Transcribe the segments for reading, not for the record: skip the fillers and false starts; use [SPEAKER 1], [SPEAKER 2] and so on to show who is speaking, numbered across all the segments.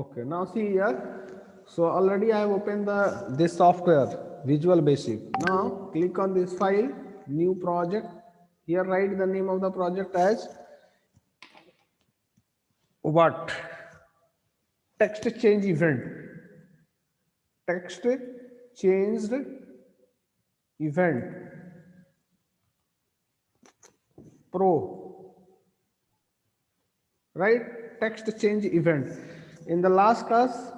[SPEAKER 1] Okay, now see here. So already I have opened this software, Visual Basic. Now click on this file, new project. Here write the name of the project as what? Text change event. Text changed event pro, right? Text change event. In the last class,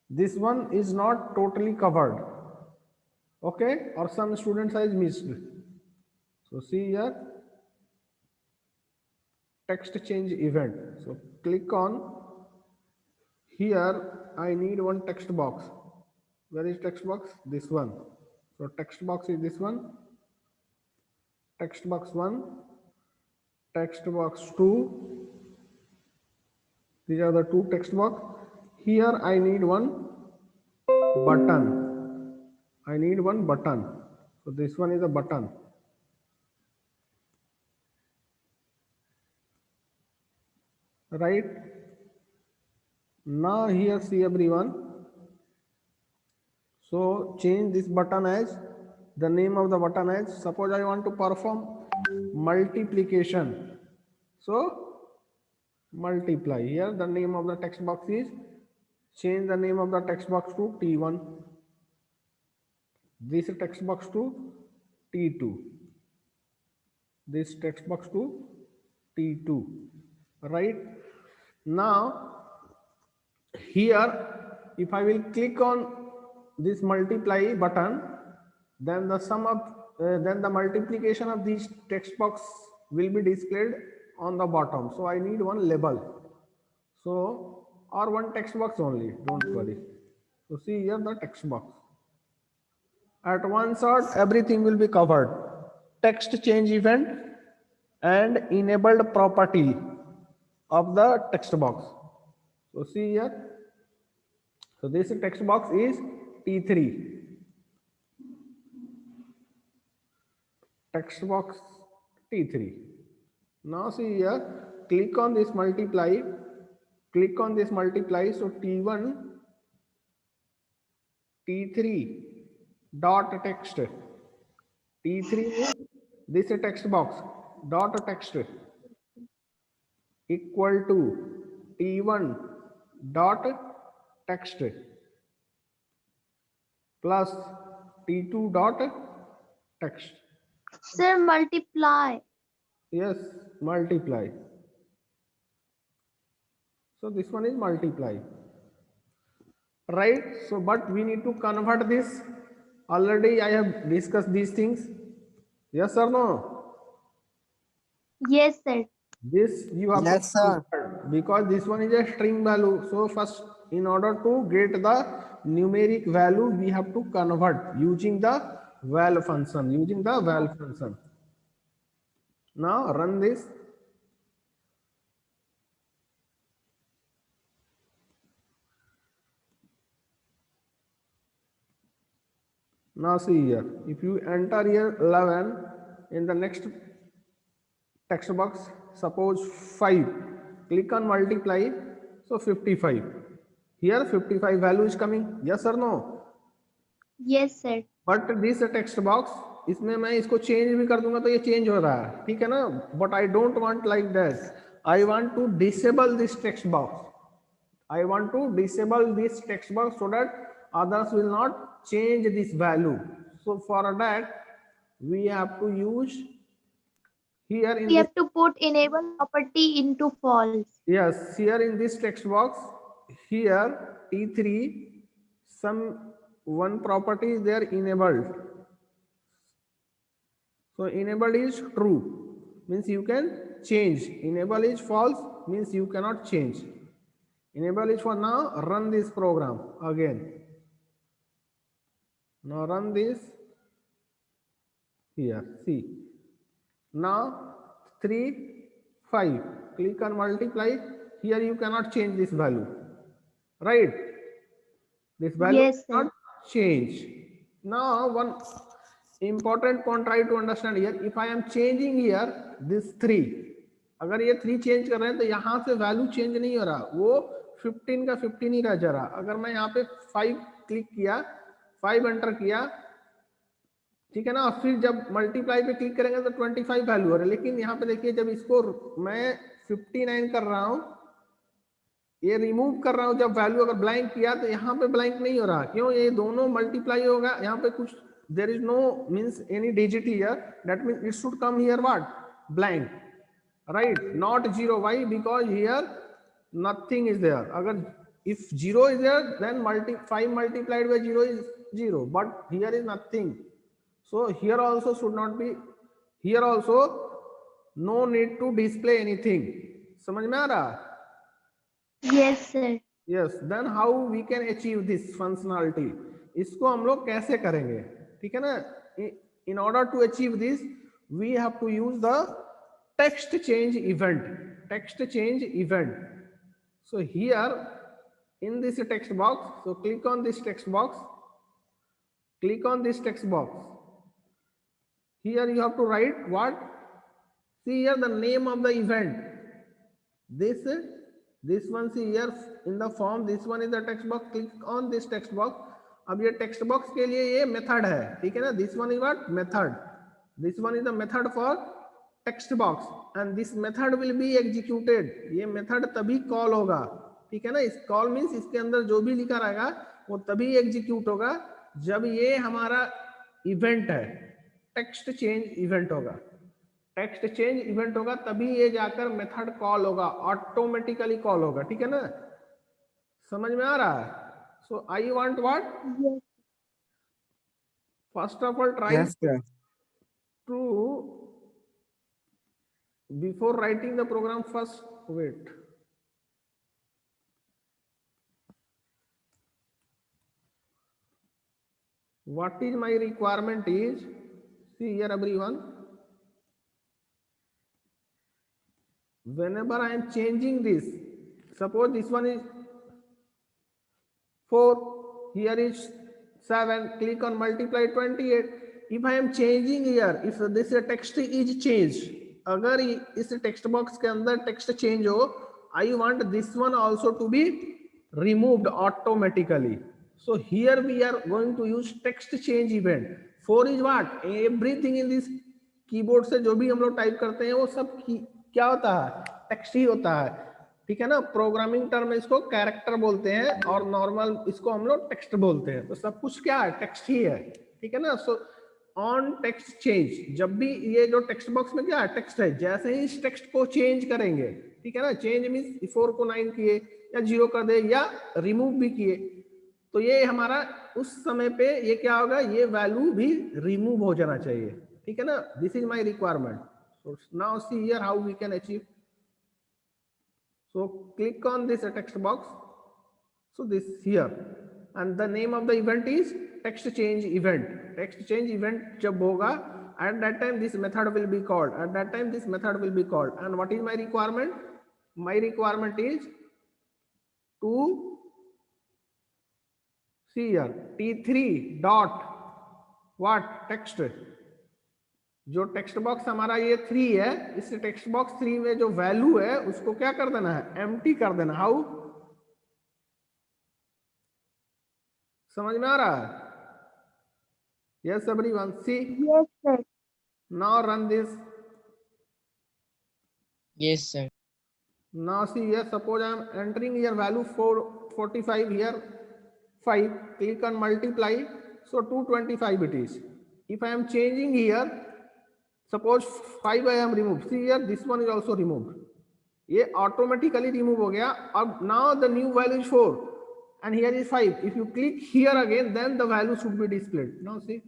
[SPEAKER 1] this one is not totally covered, okay, or some students has missed. So see here, text change event. So click on here. I need one text box. Where is text box? This one. So text box is this one, text box 1, text box 2. These are the two text box. Here I need one button. I need one button. So this one is a button. Right? Now here see everyone. So change this button as the name of the button as, suppose I want to perform multiplication. So multiply. Here the name of the text box is, change the name of the text box to T1. This text box to T2. This text box to T2. Right? Now here if I will click on this multiply button, then the sum of then the multiplication of these text box will be displayed on the bottom. So I need one label, so or one text box only, don't worry. So see here the text box, at one shot everything will be covered: text change event and enabled property of the text box. So see here, so this text box is T3. Text box T3. Now see here, click on this multiply. Click on this multiply. So T1, T3 dot text. T3 is this text box dot text equal to T1 dot text plus T2 dot text.
[SPEAKER 2] Sir, multiply.
[SPEAKER 1] Yes, multiply. So this one is multiply, right? So but we need to convert this. Already I have discussed these things. Yes or no?
[SPEAKER 2] Yes, sir.
[SPEAKER 1] This you have to
[SPEAKER 3] Yes, sir.
[SPEAKER 1] convert because this one is a string value. So first, in order to get the numeric value, we have to convert using the val function. Using the val function. Now run this. Now see here, if you enter here 11 in the next text box, suppose 5, click on multiply, so 55. Here 55 value is coming, yes or no?
[SPEAKER 2] Yes, sir.
[SPEAKER 1] But this text box, इसमें मैं इसको change भी कर दूंगा तो ये change हो रहा है, ठीक है ना? But I don't want like that. I want to disable this text box. I want to disable this text box so that others will not change this value. So for that, we have to use here in
[SPEAKER 2] We
[SPEAKER 1] this,
[SPEAKER 2] have to put enable property into false.
[SPEAKER 1] yes, here in this text box, here T3, some one property is there enabled. So enabled is true, means you can change. Enable is false, means you cannot change. Enable is for now. Run this program again. Now run this here. See. Now 3, 5. Click on multiply. Here you cannot change this value. Right? This value
[SPEAKER 2] Yes, sir.
[SPEAKER 1] cannot change. Now one important point try to understand here. If I am changing here this 3, अगर ये 3 change कर रहे हैं तो यहाँ से value change नहीं हो रहा, वो 15 का 15 ही रह जा रहा। अगर मैं यहाँ पे 5 क्लिक किया, 5 एंटर किया, ठीक है ना, और फिर जब मल्टीप्लाई पे क्लिक करेंगे तो 25 वैल्यू हो रहा है। लेकिन यहाँ पे देखिए जब इसको मैं 59 कर रहा हूँ, ये रिमूव कर रहा हूँ, जब वैल्यू अगर ब्लैंक किया तो यहाँ पे ब्लैंक नहीं हो रहा। क्यों? ये दोनों मल्टीप्लाई होगा, यहाँ पे कुछ there is no means any digit here, that means it should come here what, blank, right, not zero. Why? Because here nothing is there. अगर if 0 is there, then 5 multiplied by 0 is 0, but here is nothing. So here also should not be, here also no need to display anything. समझ में आ रहा?
[SPEAKER 2] Yes, sir.
[SPEAKER 1] Yes, then how we can achieve this functionality? इसको हम लोग कैसे करेंगे? ठीक है ना? In order to achieve this, we have to use the text change event. Text change event. So here in this text box, so click on this text box, click on this text box. Here you have to write what? See here the name of the event. This one, see here in the form, this one is the text box. Click on this text box. अब ये text box के लिए ये method है, ठीक है ना? This one is what? Method. This one is the method for text box, and this method will be executed. ये method तभी call होगा, ठीक है ना? इस call means इसके अंदर जो भी लिखा रहेगा वो तभी execute होगा जब ये हमारा event है, text change event होगा। टेक्स्ट चेंज इवेंट होगा तभी ये जाकर मेथड कॉल होगा, ऑटोमेटिकली कॉल होगा, ठीक है ना? समझ में आ रहा है? So I want what,
[SPEAKER 2] Yes.
[SPEAKER 1] First of all try
[SPEAKER 3] Yes, sir.
[SPEAKER 1] Two, before writing the program first, wait, what is my requirement is, see here everyone, whenever I am changing this, suppose this one is 4, here is 7, click on multiply 28. If I am changing here, if this text is changed, अगर इस text box के अंदर text change हो, I want this one also to be removed automatically. So here we are going to use text change event. 4 is what? Everything in this keyboard से जो भी हम लोग टाइप करते हैं वो सब क्या होता है? टेक्स्ट ही होता है, ठीक है ना? प्रोग्रामिंग टर्म में इसको कैरेक्टर बोलते हैं और नॉर्मल इसको हम लोग टेक्स्ट बोलते हैं। तो सब कुछ क्या है? टेक्स्ट ही है, ठीक है ना? सो ऑन टेक्स्ट चेंज, जब भी ये जो टेक्स्ट बॉक्स में क्या है? टेक्स्ट है, जैसे ही इस टेक्स्ट को चेंज करेंगे, ठीक है ना? चेंज मीन्स 4 को 9 किए या 0 कर दे या रिमूव भी किए, तो ये हमारा उस समय पे ये क्या होगा? ये वैल्यू भी रिमूव हो जाना चाहिए, ठीक है ना? This is my requirement. So now see here how we can achieve. So click on this text box. So this here, and the name of the event is text change event. Text change event जब होगा, at that time this method will be called. At that time this method will be called. And what is my requirement? My requirement is to see here t3 dot what text, जो text box हमारा ये 3 है, इस text box 3 में जो value है उसको क्या कर देना है? एम्प्टी कर देना। हाउ? समझ में आ रहा है? Yes everyone, see
[SPEAKER 2] Yes, sir.
[SPEAKER 1] Now run this.
[SPEAKER 3] Yes, sir.
[SPEAKER 1] Now see here, suppose I am entering here value 445 here 5, click on multiply, so 225 it is. If I am changing here, suppose 5 I am removed, see here this one is also removed, ये automatically remove हो गया। अब now the new value is 4 and here is 5. If you click here again, then the value should be displayed. Now see,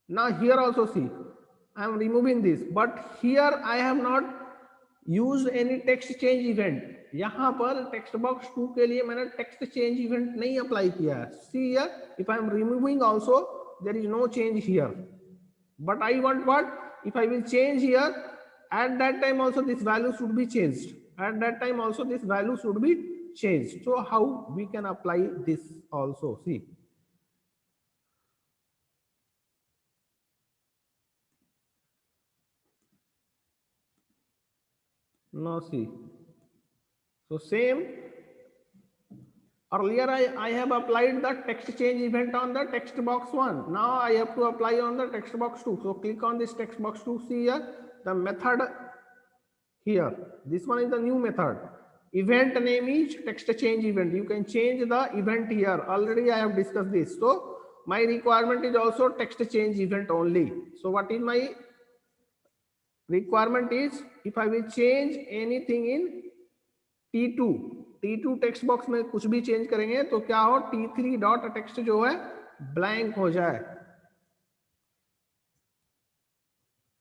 [SPEAKER 1] now here also see, I am removing this, but here I have not use any text change event. यहां पर text box 2 के लिए मैंने text change event नहीं apply किया है। See here, if I am removing also there is no change here, but I want what? If I will change here, at that time also this value should be changed, at that time also this value should be changed. So how we can apply this also? C, now see, so same Earlier I have applied the text change event on the text box 1. Now I have to apply on the text box 2. So click on this text box 2. See here the method here. This one is the new method. Event name is text change event. You can change the event here. Already I have discussed this. So my requirement is also text change event only. So what is my requirement is, if I will change anything in T2 text box में कुछ भी change करेंगे तो क्या हो, T3 dot text जो है blank हो जाए.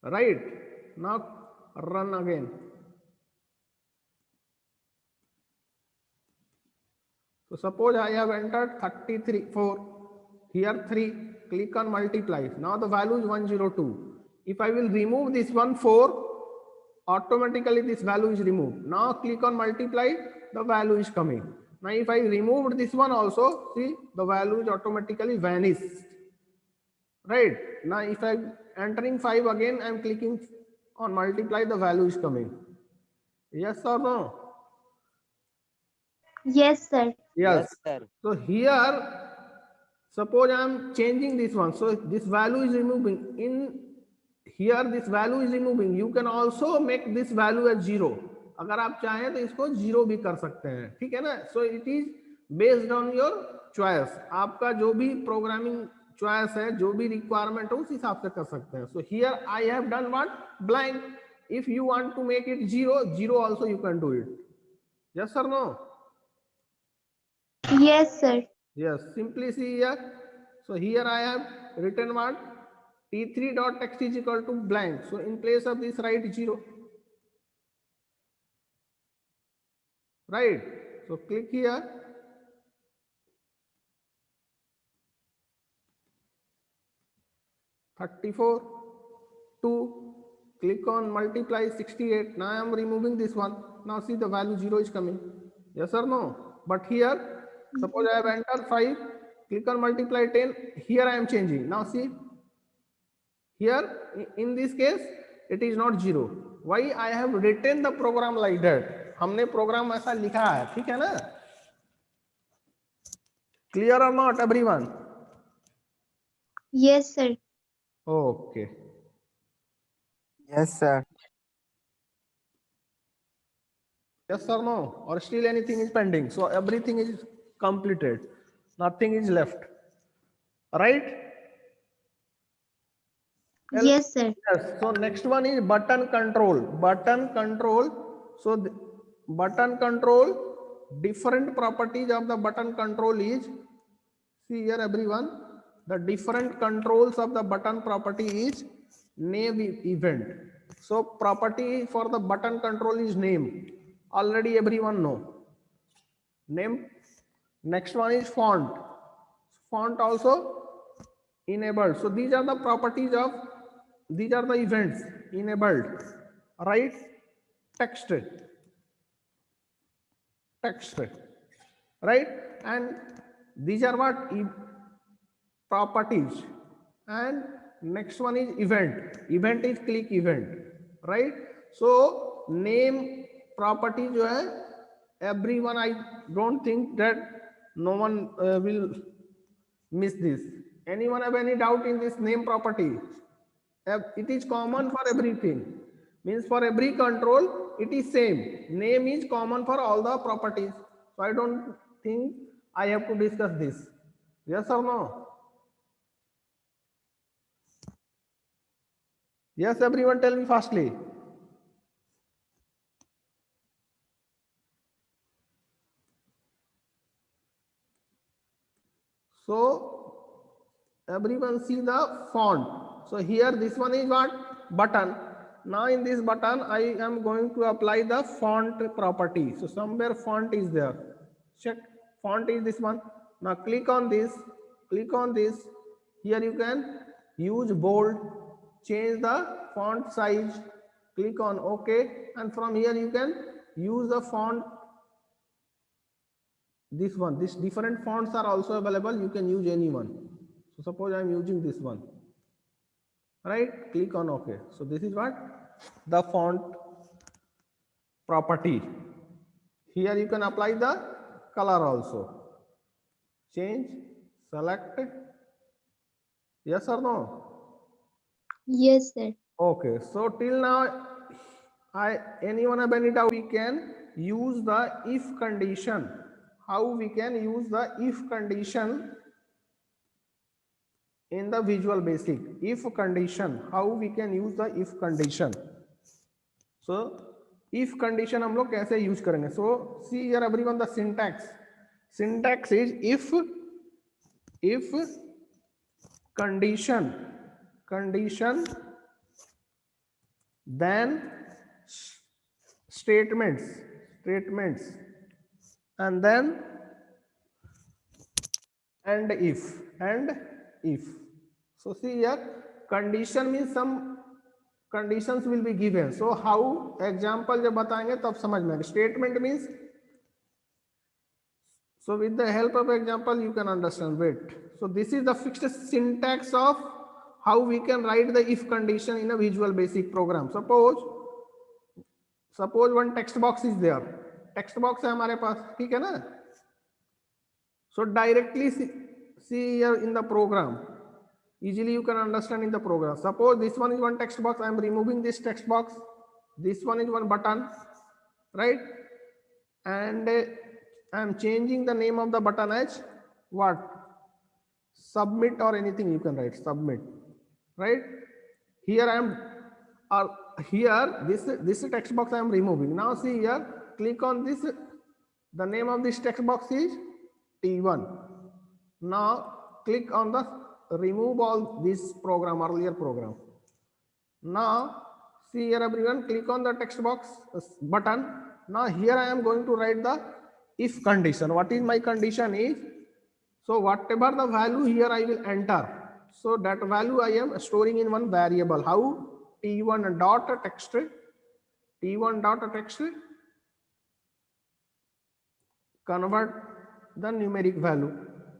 [SPEAKER 1] Right now run again. So suppose I have entered 33 4 here 3, click on multiply. Now the value is 102. If I will remove this 1 4, automatically this value is removed. Now click on multiply, the value is coming. Now if I removed this one also, see the value is automatically vanished. Right now if I entering 5 again, I am clicking on multiply, the value is coming. Yes or no?
[SPEAKER 2] Yes, sir.
[SPEAKER 1] Yes.
[SPEAKER 3] sir.
[SPEAKER 1] So here suppose I am changing this one, so this value is removing. In here this value is removing. You can also make this value as 0. अगर आप चाहें तो इसको 0 भी कर सकते हैं, ठीक है ना. So it is based on your choice. आपका जो भी प्रोग्रामिंग चॉइस है, जो भी रिक्वायरमेंट हो उस हिसाब से कर सकते हैं. So here I have done what, blank. If you want to make it 0 also you can do it. Yes और no?
[SPEAKER 2] Yes, sir.
[SPEAKER 1] Yes, simply see here. So here I have written what, T3 dot text is equal to blank. So in place of this write 0. Right. So click here. (34) 2. Click on multiply 68. Now I am removing this one. Now see the value 0 is coming. Yes or no? But here suppose I have entered 5, click on multiply 10, here I am changing. Now see, here in this case it is not 0. Why? I have written the program like that. हमने programme ऐसा लिखा है, ठीक है ना. Clear or not everyone?
[SPEAKER 2] Yes, sir.
[SPEAKER 1] Okay.
[SPEAKER 3] Yes, sir.
[SPEAKER 1] Yes or no? Or still anything is pending? So everything is completed. Nothing is left. Right?
[SPEAKER 2] Yes, sir.
[SPEAKER 1] Yes. So next one is button control. Button control. So button control, different properties of the button control is, see here everyone, the different controls of the button property is name event. So property for the button control is name. Already everyone know. Name. Next one is font. Font also enabled. So these are the properties of, these are the events enabled. Right? Text. Right? And these are what, properties. And next one is event. Event is click event. Right? So name property जो है, everyone, I don't think that no one will miss this. Anyone have any doubt in this name property? It is common for everything. Means for every control it is same. Name is common for all the properties. So I don't think I have to discuss this. Yes or no? Yes, everyone tell me fastly. So everyone see the font. So here this one is what, button. Now in this button I am going to apply the font property. So somewhere font is there. Check, font is this one. Now click on this, click on this. Here you can use bold, change the font size, click on OK, and from here you can use the font. This one, this different fonts are also available. You can use any one. So suppose I am using this one. Right? Click on OK. So this is what, the font property. Here you can apply the color also. change, select, yes or no?
[SPEAKER 2] Yes, sir.
[SPEAKER 1] Okay, so till now, anyone have any doubt? We can use the if condition. How we can use the if condition in the Visual Basic? If condition, how we can use the if condition? So if condition हम लोग कैसे use करेंगे? So see here everyone, the syntax is if condition then statements and then and if. So see here, condition means some conditions will be given. So how example जब बताएंगे तब समझ में आएगा. Statement means, so with the help of example you can understand. Wait, so this is the fixed syntax of how we can write the if condition in a Visual Basic program. Suppose one text box is there. Text box है हमारे पास, ठीक है ना? So directly see here in the program. Easily you can understand in the program. Suppose this one is one text box. I am removing this text box. This one is one button, right? And I am changing the name of the button as what? Submit or anything you can write. Submit, right? Here I am, or here this text box I am removing. Now see here, click on this. The name of this text box is T1. Now click on the remove all this program, earlier program. Now see here everyone, click on the text box button. Now here I am going to write the if condition. What is my condition is, so whatever the value here I will enter, so that value I am storing in one variable. How? T1 dot text convert the numeric value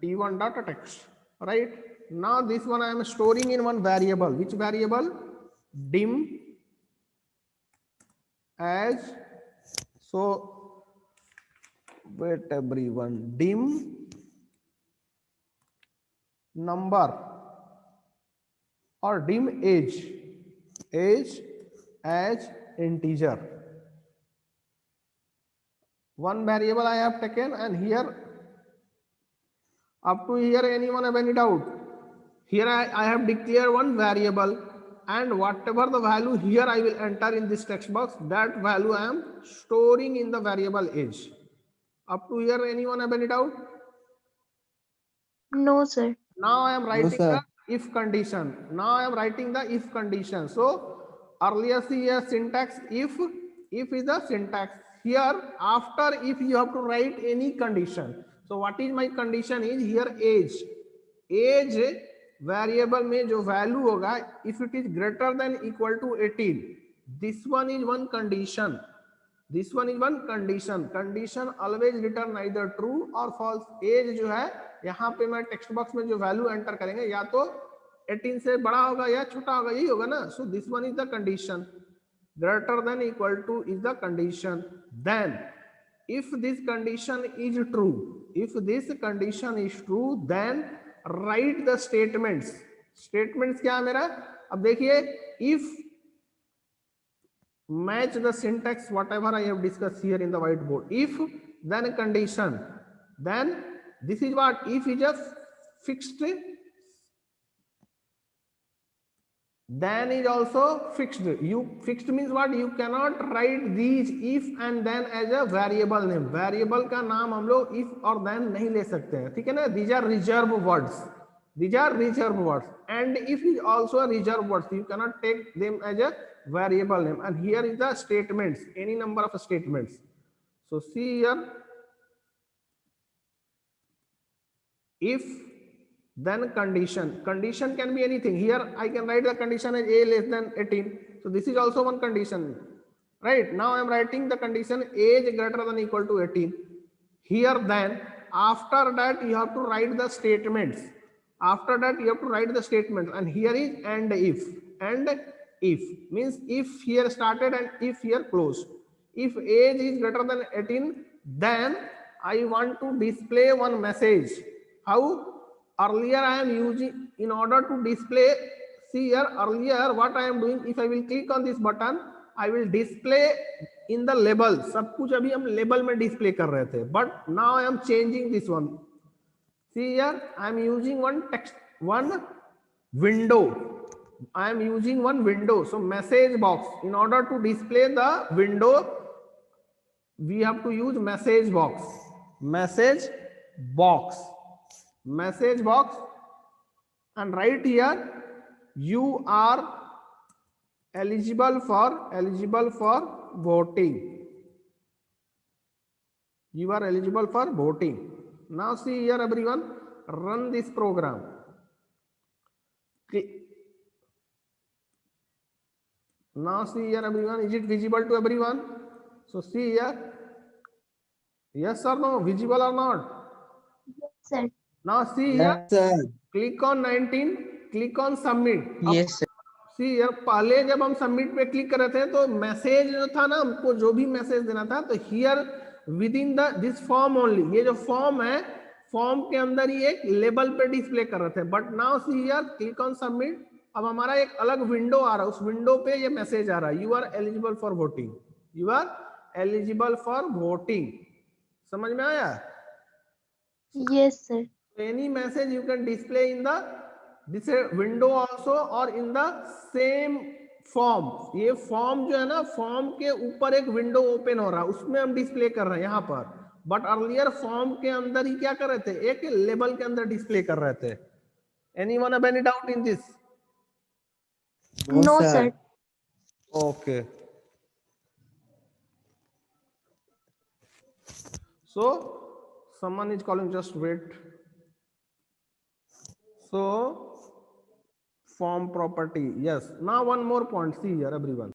[SPEAKER 1] T1 dot text, right? Now this one I am storing in one variable. Which variable? Dim as, so wait everyone, dim number or dim age as integer. One variable I have taken, and here up to here anyone have any doubt? Here I have declared one variable, and whatever the value here I will enter in this text box, that value I am storing in the variable age. Up to here anyone have any doubt?
[SPEAKER 2] No, sir.
[SPEAKER 1] Now I am writing
[SPEAKER 3] sir.
[SPEAKER 1] the if condition. Now I am writing the if condition. So earlier see here syntax, if is the syntax. Here after if you have to write any condition. So what is my condition is here age variable में जो value होगा, if it is greater than equal to 18, this one is one condition. This one is one condition. Condition always return either true or false. Age जो है यहाँ पे मैं text box में जो वैल्यू एंटर करेंगे या तो 18 से बड़ा होगा या छोटा होगा, यही होगा ना. So this one is the condition. Greater than equal to is the condition. Then if this condition is true, then write the statements. Statements क्या है मेरा? अब देखिए, if match the syntax whatever I have discussed here in the whiteboard. If then a condition, then this is what? If is a fixed, then is also fixed. Fixed means what? You cannot write these if and then as a variable name. Variable का नाम हम लोग if और then नहीं ले सकते हैं, ठीक है ना? These are reserved words. And if is also a reserved words, you cannot take them as a variable name. And here is the statements, any number of statements. So see here, if then condition can be anything. Here I can write the condition as a less than 18. So this is also one condition, right? Now I am writing the condition age greater than equal to 18. Here then after that you have to write the statements. And here is and if means if here started and if here closed. If age is greater than 18, then I want to display one message. How? Earlier I am using, in order to display, see here, earlier what I am doing, if I will click on this button, I will display in the label. सब कुछ अभी हम label में display कर रहे थे, but now I am changing this one. See here, I am using one text, one window. I am using one window. So message box. In order to display the window, we have to use message box. Message box. Message box. And right here, you are eligible for voting. You are eligible for voting. Now see here, everyone, run this program. Now see here, everyone, is it visible to everyone? So see here, yes or no, visible or not?
[SPEAKER 2] Yes, sir.
[SPEAKER 1] Now see here,
[SPEAKER 3] Yes, sir.
[SPEAKER 1] click on 19, click on submit.
[SPEAKER 3] Yes, sir.
[SPEAKER 1] सी यार, पहले जब हम submit पे click कर रहे थे तो message जो था ना, हमको जो भी मैसेज देना था, तो here with in the this form only, ये जो फॉर्म है, फॉर्म के अंदर ही एक लेबल पे डिस्प्ले कर रहे थे. But now see here, click on submit. अब हमारा एक अलग विंडो आ रहा है, उस विंडो पे ये मैसेज आ रहा है, you are eligible for voting. You are eligible for voting. समझ में आया?
[SPEAKER 2] Yes, sir.
[SPEAKER 1] Any message you can display in the this window also or in the same form. ये फॉर्म जो है ना, फॉर्म के ऊपर एक विंडो ओपन हो रहा है, उसमें हम डिस्प्ले कर रहे हैं यहाँ पर. बट अर्लियर फॉर्म के अंदर ही क्या कर रहे थे, एक लेबल के अंदर डिस्प्ले कर रहे थे. Anyone have any doubt in this?
[SPEAKER 2] No, sir.
[SPEAKER 1] Okay. So someone is calling, just wait. So form property, yes. Now one more point, see here, everyone.